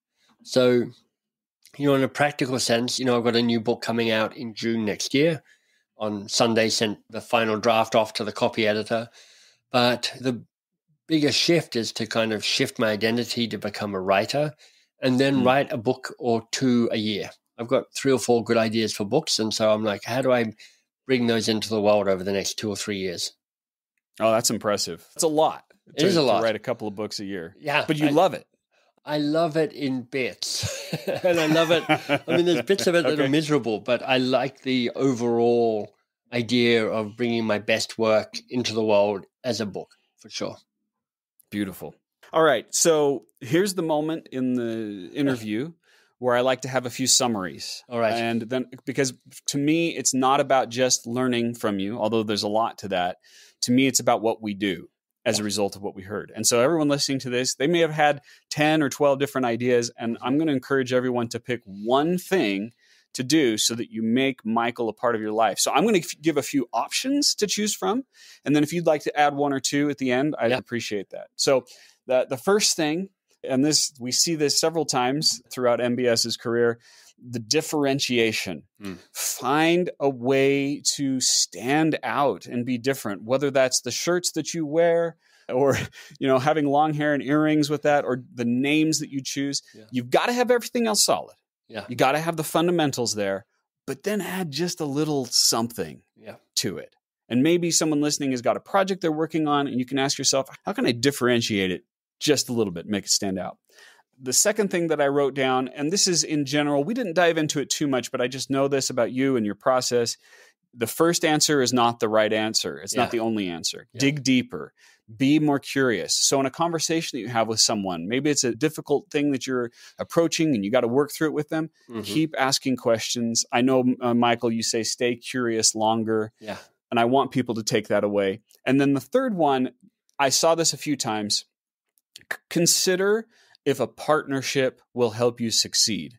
So, in a practical sense, I've got a new book coming out in June next year. On Sunday, sent the final draft off to the copy editor. But the biggest shift is to kind of shift my identity to become a writer and then write a book or two a year. I've got 3 or 4 good ideas for books. And so I'm like, how do I bring those into the world over the next 2 or 3 years? Oh, that's impressive. It's a lot. It is a lot. To write a couple of books a year. Yeah. But you love it. I love it in bits. And I love it. I mean, there's bits of it that are miserable, but I like the overall idea of bringing my best work into the world as a book, for sure. Beautiful. All right. So here's the moment in the interview where I like to have a few summaries. All right. And then, because to me, it's not about just learning from you, although there's a lot to that. To me, it's about what we do as a result of what we heard. And so everyone listening to this, they may have had 10 or 12 different ideas. And I'm going to encourage everyone to pick one thing to do so that you make Michael a part of your life. So I'm going to give a few options to choose from. And then if you'd like to add 1 or 2 at the end, I'd appreciate that. So the first thing, and this we see this several times throughout MBS's career, the differentiation. Find a way to stand out and be different, whether that's the shirts that you wear or, having long hair and earrings with that, or the names that you choose. Yeah. You've got to have everything else solid. Yeah. You got to have the fundamentals there, but then add just a little something to it. And maybe someone listening has got a project they're working on, and you can ask yourself, how can I differentiate it just a little bit, make it stand out? The second thing that I wrote down, and this is in general, we didn't dive into it too much, but I just know this about you and your process. The first answer is not the right answer. It's not the only answer. Yeah. Dig deeper. Be more curious. So in a conversation that you have with someone, maybe it's a difficult thing that you're approaching and you got to work through it with them. Keep asking questions. I know, Michael, you say stay curious longer. Yeah. And I want people to take that away. And then the third one, I saw this a few times. Consider if a partnership will help you succeed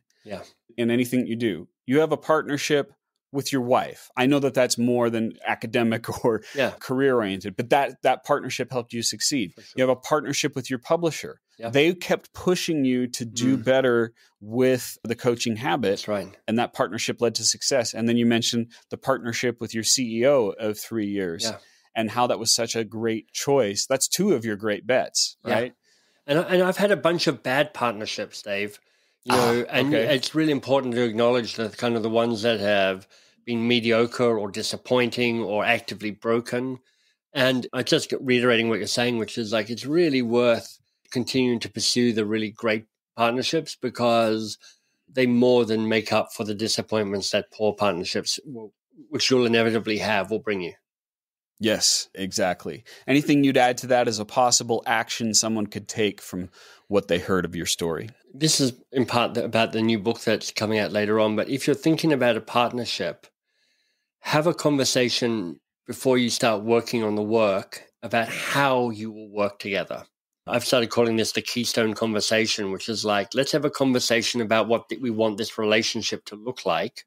in anything you do. You have a partnership with your wife. I know that that's more than academic or career-oriented, but that partnership helped you succeed. Sure. You have a partnership with your publisher. Yep. They kept pushing you to do better with the coaching habit. That's right. And that partnership led to success. And then you mentioned the partnership with your CEO of 3 years and how that was such a great choice. That's 2 of your great bets, right? And I've had a bunch of bad partnerships, Dave. It's really important to acknowledge that kind of the ones that have been mediocre or disappointing or actively broken. And I just reiterating what you're saying, which is like it's really worth continuing to pursue the really great partnerships because they more than make up for the disappointments that poor partnerships, which you'll inevitably have, will bring you. Yes, exactly. Anything you'd add to that as a possible action someone could take from what they heard of your story? This is in part about the new book that's coming out later on, but if you're thinking about a partnership, have a conversation before you start working on the work about how you will work together. I've started calling this the Keystone Conversation, which is like, let's have a conversation about what we want this relationship to look like.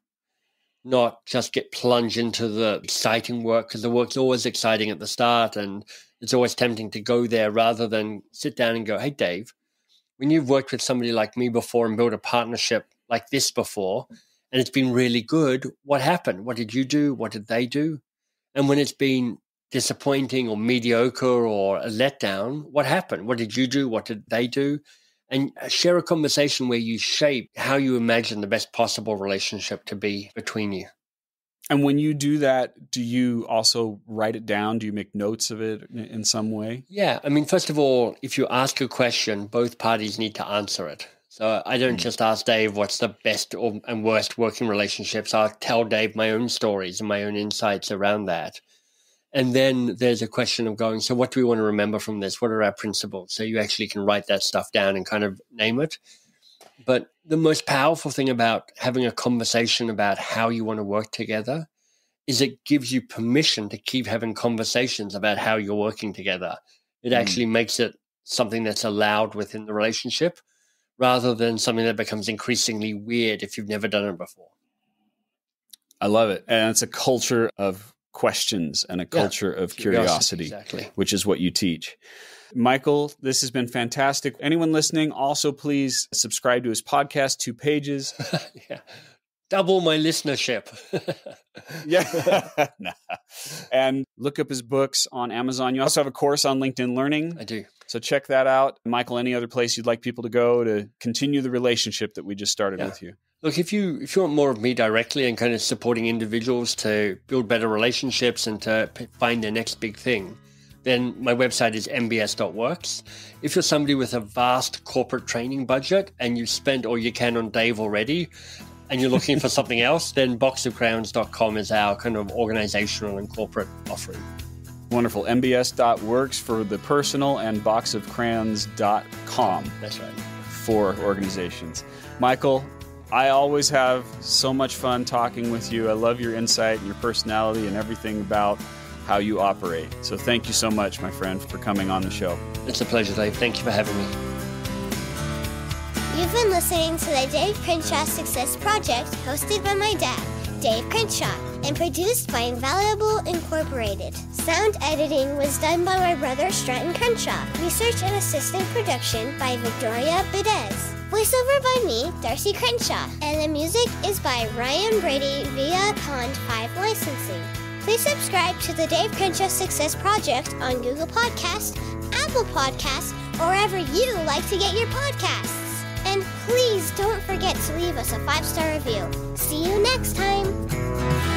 Not just get plunged into the exciting work, because the work's always exciting at the start and it's always tempting to go there rather than sit down and go, hey, Dave, when you've worked with somebody like me before and built a partnership like this before, and it's been really good, what happened? What did you do? What did they do? And when it's been disappointing or mediocre or a letdown, what happened? What did you do? What did they do? And share a conversation where you shape how you imagine the best possible relationship to be between you. And when you do that, do you also write it down? Do you make notes of it in some way? Yeah. I mean, first of all, if you ask a question, both parties need to answer it. So I don't just ask Dave what's the best and worst working relationships. I'll tell Dave my own stories and my own insights around that. And then there's a question of going, so what do we want to remember from this? What are our principles? So you actually can write that stuff down and kind of name it. But the most powerful thing about having a conversation about how you want to work together is it gives you permission to keep having conversations about how you're working together. It actually makes it something that's allowed within the relationship rather than something that becomes increasingly weird if you've never done it before. I love it. And it's a culture of questions and a culture of curiosity, exactly. Which is what you teach. Michael, this has been fantastic. Anyone listening, also please subscribe to his podcast, 2 pages. Yeah. Double my listenership. Yeah. Nah. And look up his books on Amazon. You also have a course on LinkedIn Learning. I do. So check that out. Michael, any other place you'd like people to go to continue the relationship that we just started with you? Look, if you want more of me directly and kind of supporting individuals to build better relationships and to find their next big thing, then my website is mbs.works. If you're somebody with a vast corporate training budget and you've spent all you can on Dave already and you're looking for something else, then boxofcrowns.com is our kind of organizational and corporate offering. Wonderful. mbs.works for the personal and boxofcrayons.com. That's right. For organizations. Michael, I always have so much fun talking with you. I love your insight and your personality and everything about how you operate. So thank you so much, my friend, for coming on the show. It's a pleasure, Dave. Thank you for having me. You've been listening to the Dave Crenshaw Success Project, hosted by my dad, Dave Crenshaw, and produced by Invaluable Incorporated. Sound editing was done by my brother Stratton Crenshaw. Research and assistant production by Victoria Bedez. Voiceover by me, Darcy Crenshaw. And the music is by Ryan Brady via Pond 5 licensing. Please subscribe to the Dave Crenshaw Success Project on Google Podcasts, Apple Podcasts, or wherever you like to get your podcasts. And please don't forget to leave us a 5-star review. See you next time.